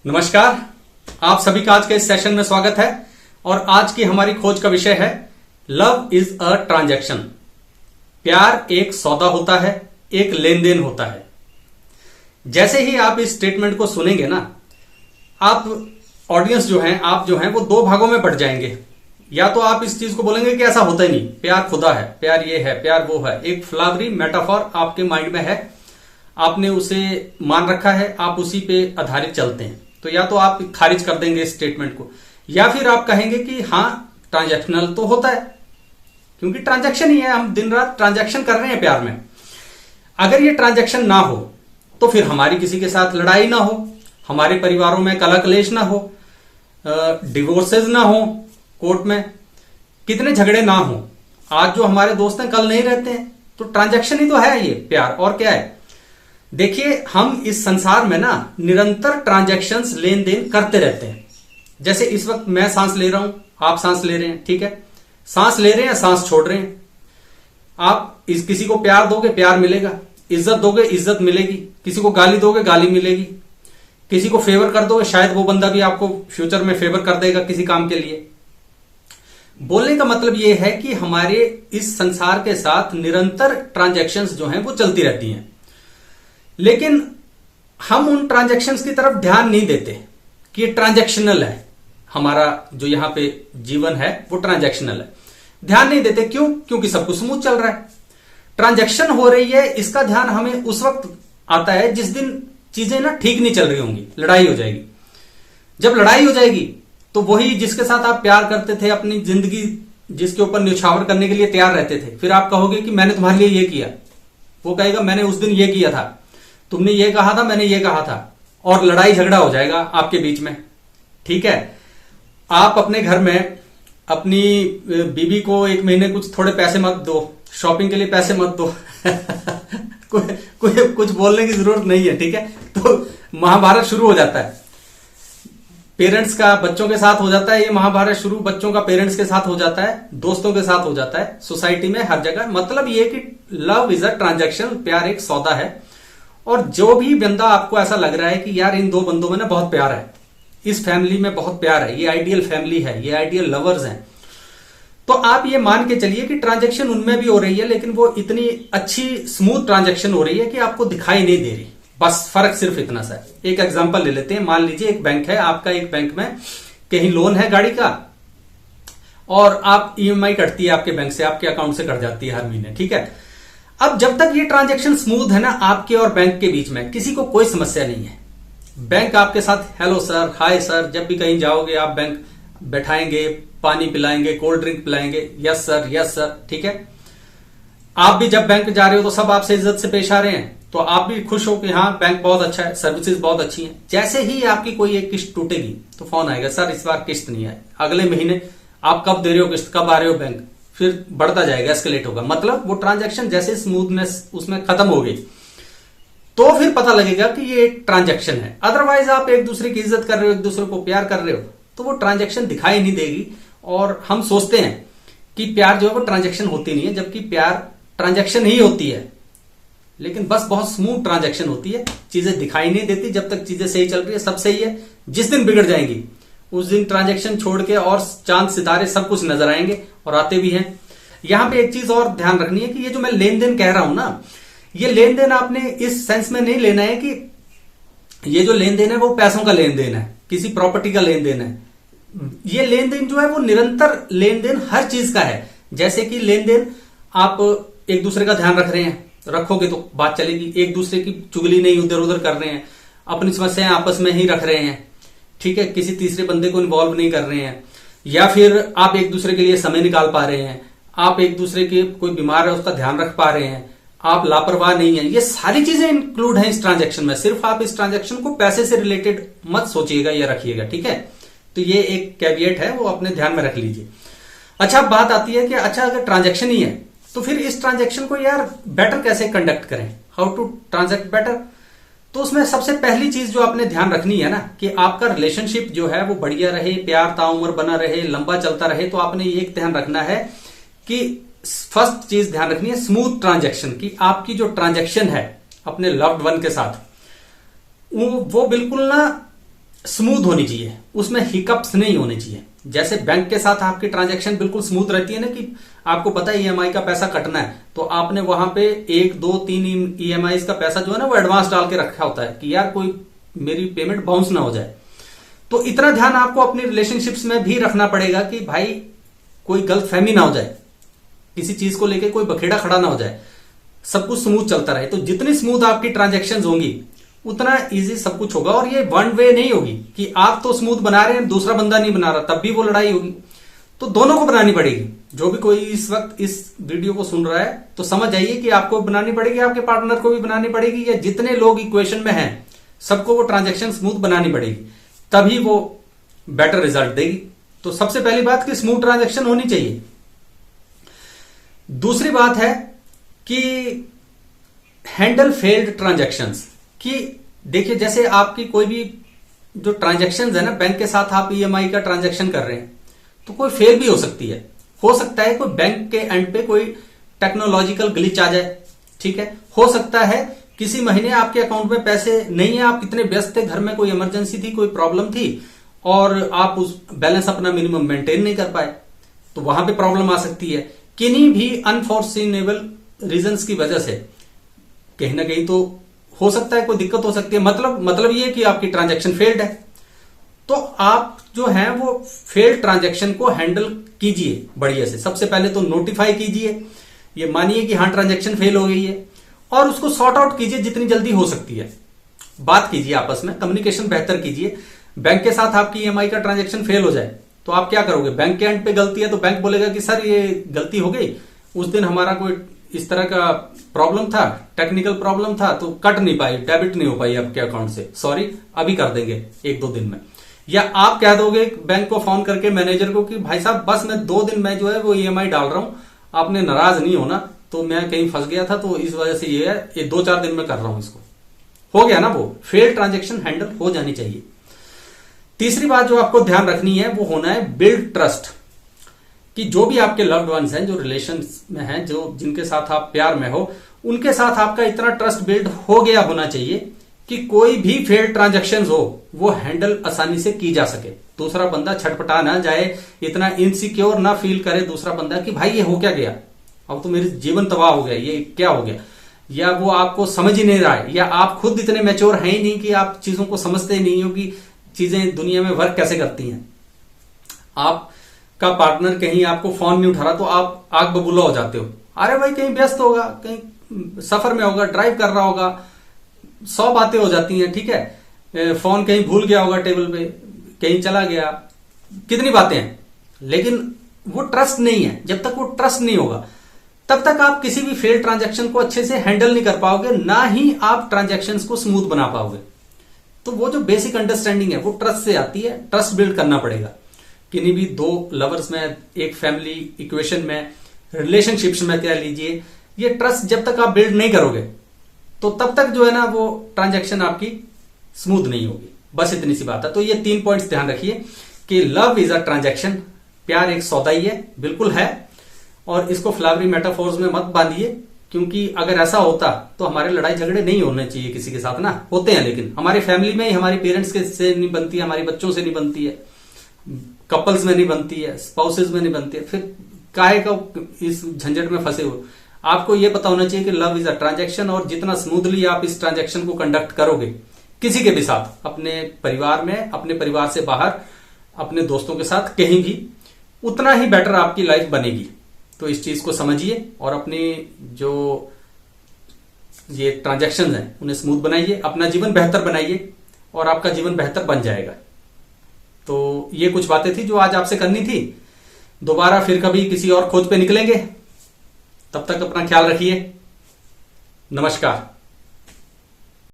नमस्कार, आप सभी का आज के इस सेशन में स्वागत है। और आज की हमारी खोज का विषय है लव इज अ ट्रांजैक्शन। प्यार एक सौदा होता है, एक लेन देन होता है। जैसे ही आप इस स्टेटमेंट को सुनेंगे ना, आप ऑडियंस जो हैं, आप जो हैं वो दो भागों में बढ़ जाएंगे। या तो आप इस चीज को बोलेंगे कि ऐसा होता ही नहीं, प्यार खुदा है, प्यार ये है, प्यार वो है। एक फ्लावरी मेटाफॉर आपके माइंड में है, आपने उसे मान रखा है, आप उसी पे आधारित चलते हैं। तो या तो आप खारिज कर देंगे इस स्टेटमेंट को, या फिर आप कहेंगे कि हाँ ट्रांजैक्शनल तो होता है, क्योंकि ट्रांजैक्शन ही है, हम दिन रात ट्रांजैक्शन कर रहे हैं प्यार में। अगर ये ट्रांजैक्शन ना हो तो फिर हमारी किसी के साथ लड़ाई ना हो, हमारे परिवारों में कलह कलेश ना हो, डिवोर्सेज ना हो, कोर्ट में कितने झगड़े ना हो। आज जो हमारे दोस्त हैं कल नहीं रहते हैं, तो ट्रांजैक्शन ही तो है ये प्यार, और क्या है। देखिए, हम इस संसार में ना निरंतर ट्रांजैक्शंस, लेन देन करते रहते हैं। जैसे इस वक्त मैं सांस ले रहा हूं, आप सांस ले रहे हैं, ठीक है। सांस ले रहे हैं, सांस छोड़ रहे हैं। आप किसी को प्यार दोगे, प्यार मिलेगा। इज्जत दोगे, इज्जत मिलेगी। किसी को गाली दोगे, गाली मिलेगी। किसी को फेवर कर दोगे, शायद वो बंदा भी आपको फ्यूचर में फेवर कर देगा किसी काम के लिए। बोलने का मतलब ये है कि हमारे इस संसार के साथ निरंतर ट्रांजैक्शंस जो हैं वो चलती रहती हैं, लेकिन हम उन ट्रांजैक्शंस की तरफ ध्यान नहीं देते कि ये ट्रांजैक्शनल है। हमारा जो यहां पे जीवन है वो ट्रांजैक्शनल है, ध्यान नहीं देते। क्यों? क्योंकि सब कुछ स्मूथ चल रहा है। ट्रांजैक्शन हो रही है, इसका ध्यान हमें उस वक्त आता है जिस दिन चीजें ना ठीक नहीं चल रही होंगी, लड़ाई हो जाएगी। जब लड़ाई हो जाएगी तो वही जिसके साथ आप प्यार करते थे, अपनी जिंदगी जिसके ऊपर न्यौछावर करने के लिए तैयार रहते थे, फिर आप कहोगे कि मैंने तुम्हारे लिए ये किया। वो कहेगा मैंने उस दिन ये किया था, तुमने ये कहा था, मैंने ये कहा था, और लड़ाई झगड़ा हो जाएगा आपके बीच में, ठीक है। आप अपने घर में अपनी बीबी को एक महीने कुछ थोड़े पैसे मत दो, शॉपिंग के लिए पैसे मत दो कुछ बोलने की जरूरत नहीं है, ठीक है। तो महाभारत शुरू हो जाता है, पेरेंट्स का बच्चों के साथ हो जाता है। ये महाभारत शुरू बच्चों का पेरेंट्स के साथ हो जाता है, दोस्तों के साथ हो जाता है, सोसाइटी में, हर जगह। मतलब ये कि लव इज अ ट्रांजैक्शन, प्यार एक सौदा है। और जो भी बंदा आपको ऐसा लग रहा है कि यार इन दो बंदों में ना बहुत प्यार है, इस फैमिली में बहुत प्यार है, ये आइडियल फैमिली है, ये आइडियल लवर्स हैं, तो आप ये मान के चलिए कि ट्रांजैक्शन उनमें भी हो रही है, लेकिन वो इतनी अच्छी स्मूथ ट्रांजैक्शन हो रही है कि आपको दिखाई नहीं दे रही। बस फर्क सिर्फ इतना सा है। एक एग्जांपल ले लेते हैं। मान लीजिए एक बैंक है, आपका एक बैंक में कहीं लोन है गाड़ी का, और आप ईएमआई कटती है आपके बैंक से, आपके अकाउंट से कट जाती है हर महीने, ठीक है। अब जब तक ये ट्रांजैक्शन स्मूथ है ना आपके और बैंक के बीच में, किसी को कोई समस्या नहीं है। बैंक आपके साथ हेलो सर, हाय सर, जब भी कहीं जाओगे आप बैंक बैठाएंगे, पानी पिलाएंगे, कोल्ड ड्रिंक पिलाएंगे, यस सर, यस सर, ठीक है। आप भी जब बैंक जा रहे हो तो सब आपसे इज्जत से पेश आ रहे हैं, तो आप भी खुश हो कि हाँ बैंक बहुत अच्छा है, सर्विसेज बहुत अच्छी हैं। जैसे ही आपकी कोई एक किस्त टूटेगी तो फोन आएगा, सर इस बार किस्त नहीं आई, अगले महीने आप कब दे रहे हो किस्त, कब आ रहे हो बैंक, फिर बढ़ता जाएगा, एस्केलेट होगा। मतलब वो ट्रांजैक्शन जैसे स्मूथनेस उसमें खत्म हो गई तो फिर पता लगेगा कि ये एक ट्रांजैक्शन है। अदरवाइज आप एक दूसरे की इज्जत कर रहे हो, एक दूसरे को प्यार कर रहे हो, तो वो ट्रांजैक्शन दिखाई नहीं देगी। और हम सोचते हैं कि प्यार जो है वो ट्रांजैक्शन होती नहीं है, जबकि प्यार ट्रांजैक्शन ही होती है, लेकिन बस बहुत स्मूथ ट्रांजैक्शन होती है। चीजें दिखाई नहीं देती, जब तक चीजें सही चल रही है सब सही है। जिस दिन बिगड़ जाएंगी उस दिन ट्रांजैक्शन छोड़ के और चांद सितारे सब कुछ नजर आएंगे, और आते भी हैं। यहां पे एक चीज और ध्यान रखनी है कि ये जो मैं लेन देन कह रहा हूं ना, ये लेन देन आपने इस सेंस में नहीं लेना है कि ये जो लेन देन है वो पैसों का लेन देन है, किसी प्रॉपर्टी का लेन देन है। ये लेन देन जो है वो निरंतर लेन देन हर चीज का है। जैसे कि लेन देन आप एक दूसरे का ध्यान रख रहे हैं, रखोगे तो बात चलेगी। एक दूसरे की चुगली नहीं इधर उधर कर रहे हैं, अपनी समस्याएं आपस में ही रख रहे हैं, ठीक है, किसी तीसरे बंदे को इन्वॉल्व नहीं कर रहे हैं। या फिर आप एक दूसरे के लिए समय निकाल पा रहे हैं, आप एक दूसरे के कोई बीमार है उसका ध्यान रख पा रहे हैं, आप लापरवाह नहीं है। ये सारी चीजें इंक्लूड हैं इस ट्रांजैक्शन में। सिर्फ आप इस ट्रांजैक्शन को पैसे से रिलेटेड मत सोचिएगा या रखिएगा, ठीक है। तो ये एक कैविएट है, वो अपने ध्यान में रख लीजिए। अच्छा, बात आती है कि अच्छा अगर ट्रांजैक्शन ही है तो फिर इस ट्रांजैक्शन को यार बेटर कैसे कंडक्ट करें, हाउ टू ट्रांजैक्ट बेटर। तो उसमें सबसे पहली चीज जो आपने ध्यान रखनी है ना कि आपका रिलेशनशिप जो है वो बढ़िया रहे, प्यार ताउम्र बना रहे, लंबा चलता रहे। तो आपने ये ध्यान रखना है कि फर्स्ट चीज ध्यान रखनी है स्मूथ ट्रांजैक्शन की। आपकी जो ट्रांजैक्शन है अपने लव्ड वन के साथ वो बिल्कुल ना स्मूथ होनी चाहिए, उसमें हिकअप्स नहीं होने चाहिए। जैसे बैंक के साथ आपकी ट्रांजैक्शन बिल्कुल स्मूथ रहती है ना, कि आपको पता है ईएमआई का पैसा कटना है, तो आपने वहां पे 1 2 3 ईएमआई का पैसा जो है ना वो एडवांस डाल के रखा होता है कि यार कोई मेरी पेमेंट बाउंस ना हो जाए। तो इतना ध्यान आपको अपनी रिलेशनशिप्स में भी रखना पड़ेगा कि भाई कोई गलतफहमी ना हो जाए, किसी चीज को लेके कोई बखेड़ा खड़ा ना हो जाए, सब कुछ स्मूथ चलता रहे। तो जितनी स्मूथ आपकी ट्रांजैक्शंस होंगी उतना इजी सब कुछ होगा। और ये वन वे नहीं होगी कि आप तो स्मूथ बना रहे हैं, दूसरा बंदा नहीं बना रहा, तब भी वो लड़ाई होगी। तो दोनों को बनानी पड़ेगी। जो भी कोई इस वक्त इस वीडियो को सुन रहा है तो समझ जाइए कि आपको बनानी पड़ेगी, आपके पार्टनर को भी बनानी पड़ेगी, या जितने लोग इक्वेशन में हैं सबको वो ट्रांजैक्शन स्मूथ बनानी पड़ेगी, तभी वो बेटर रिजल्ट देगी। तो सबसे पहली बात कि स्मूथ ट्रांजैक्शन होनी चाहिए। दूसरी बात है कि हैंडल फेल्ड ट्रांजैक्शंस। कि देखिए जैसे आपकी कोई भी जो ट्रांजैक्शंस है ना, बैंक के साथ आप ईएमआई का ट्रांजैक्शन कर रहे हैं तो कोई फेल भी हो सकती है। हो सकता है कोई बैंक के एंड पे कोई टेक्नोलॉजिकल ग्लिच आ जाए, ठीक है। हो सकता है किसी महीने आपके अकाउंट में पैसे नहीं है, आप इतने व्यस्त थे, घर में कोई इमरजेंसी थी, कोई प्रॉब्लम थी और आप उस बैलेंस अपना मिनिमम मेंटेन नहीं कर पाए, तो वहां पे प्रॉब्लम आ सकती है। किन्हीं भी अनफॉर्सिनेबल रीजंस की वजह से कहीं ना कहीं तो हो सकता है कोई दिक्कत हो सकती है। मतलब ये कि आपकी ट्रांजैक्शन फेल्ड है। तो आप जो है वो फेल्ड ट्रांजैक्शन को हैंडल कीजिए बढ़िया से। सबसे पहले तो नोटिफाई कीजिए, ये मानिए कि हाँ ट्रांजैक्शन फेल हो गई है, और उसको सॉर्ट आउट कीजिए जितनी जल्दी हो सकती है। बात कीजिए आपस में, कम्युनिकेशन बेहतर कीजिए। बैंक के साथ आपकी ईएमआई का ट्रांजैक्शन फेल हो जाए तो आप क्या करोगे? बैंक के एंड पे गलती है तो बैंक बोलेगा कि सर ये गलती हो गई, उस दिन हमारा कोई इस तरह का प्रॉब्लम था, टेक्निकल प्रॉब्लम था, तो कट नहीं पाई, डेबिट नहीं हो पाई आपके अकाउंट से, सॉरी अभी कर देंगे 1 2 दिन में। या आप कह दोगे बैंक को फोन करके मैनेजर को कि भाई साहब बस मैं 2 दिन में जो है वो ईएमआई डाल रहा हूं, आपने नाराज नहीं होना, तो मैं कहीं फंस गया था तो इस वजह से ये है, ये 2 4 दिन में कर रहा हूं इसको। हो गया ना, वो फेल ट्रांजेक्शन हैंडल हो जानी चाहिए। तीसरी बात जो आपको ध्यान रखनी है वो होना है बिल्ड ट्रस्ट। कि जो भी आपके लव्ड वंस हैं, जो रिलेशन में हैं, जो जिनके साथ आप प्यार में हो, उनके साथ आपका इतना ट्रस्ट बिल्ड हो गया होना चाहिए कि कोई भी फेल्ड ट्रांजैक्शंस हो वो हैंडल आसानी से की जा सके। दूसरा बंदा छटपटा ना जाए, इतना इनसिक्योर ना फील करे दूसरा बंदा कि भाई ये हो क्या गया, अब तो मेरे जीवन तबाह हो गया, ये क्या हो गया, या वो आपको समझ ही नहीं रहा है, या आप खुद इतने मैच्योर हैं ही नहीं कि आप चीजों को समझते ही नहीं हो कि चीजें दुनिया में वर्क कैसे करती हैं। आप का पार्टनर कहीं आपको फोन नहीं उठा रहा तो आप आग बबूला हो जाते हो, अरे भाई कहीं व्यस्त होगा, कहीं सफर में होगा, ड्राइव कर रहा होगा, 100 बातें हो जाती हैं, ठीक है। फोन कहीं भूल गया होगा टेबल पे, कहीं चला गया, कितनी बातें हैं, लेकिन वो ट्रस्ट नहीं है। जब तक वो ट्रस्ट नहीं होगा तब तक आप किसी भी फेल ट्रांजैक्शन को अच्छे से हैंडल नहीं कर पाओगे, ना ही आप ट्रांजैक्शन को स्मूथ बना पाओगे। तो वो जो बेसिक अंडरस्टैंडिंग है वो ट्रस्ट से आती है, ट्रस्ट बिल्ड करना पड़ेगा। किन्हीं भी 2 लवर्स में, एक फैमिली इक्वेशन में, रिलेशनशिप्स में कह लीजिए, ये ट्रस्ट जब तक आप बिल्ड नहीं करोगे तो तब तक जो है ना वो ट्रांजैक्शन आपकी स्मूथ नहीं होगी। बस इतनी सी बात है। तो ये 3 पॉइंट्स ध्यान रखिए कि लव इज अ ट्रांजैक्शन, प्यार एक सौदा ही है, बिल्कुल है, और इसको फ्लावरी मेटाफोर्स में मत बांधिए, क्योंकि अगर ऐसा होता तो हमारे लड़ाई झगड़े नहीं होने चाहिए किसी के साथ ना, होते हैं लेकिन हमारी फैमिली में ही, हमारे पेरेंट्स के से नहीं बनती है, हमारे बच्चों से नहीं बनती है, कपल्स में नहीं बनती है, स्पाउसेस में नहीं बनती है, फिर काहे का इस झंझट में फंसे हो। आपको यह पता होना चाहिए कि लव इज अ ट्रांजैक्शन, और जितना स्मूथली आप इस ट्रांजैक्शन को कंडक्ट करोगे किसी के भी साथ, अपने परिवार में, अपने परिवार से बाहर, अपने दोस्तों के साथ, कहीं भी, उतना ही बेटर आपकी लाइफ बनेगी। तो इस चीज को समझिए और अपनी जो ये ट्रांजैक्शन हैं उन्हें स्मूथ बनाइए, अपना जीवन बेहतर बनाइए और आपका जीवन बेहतर बन जाएगा। तो ये कुछ बातें थी जो आज आपसे करनी थी। दोबारा फिर कभी किसी और खोज पे निकलेंगे, तब तक अपना ख्याल रखिए। नमस्कार।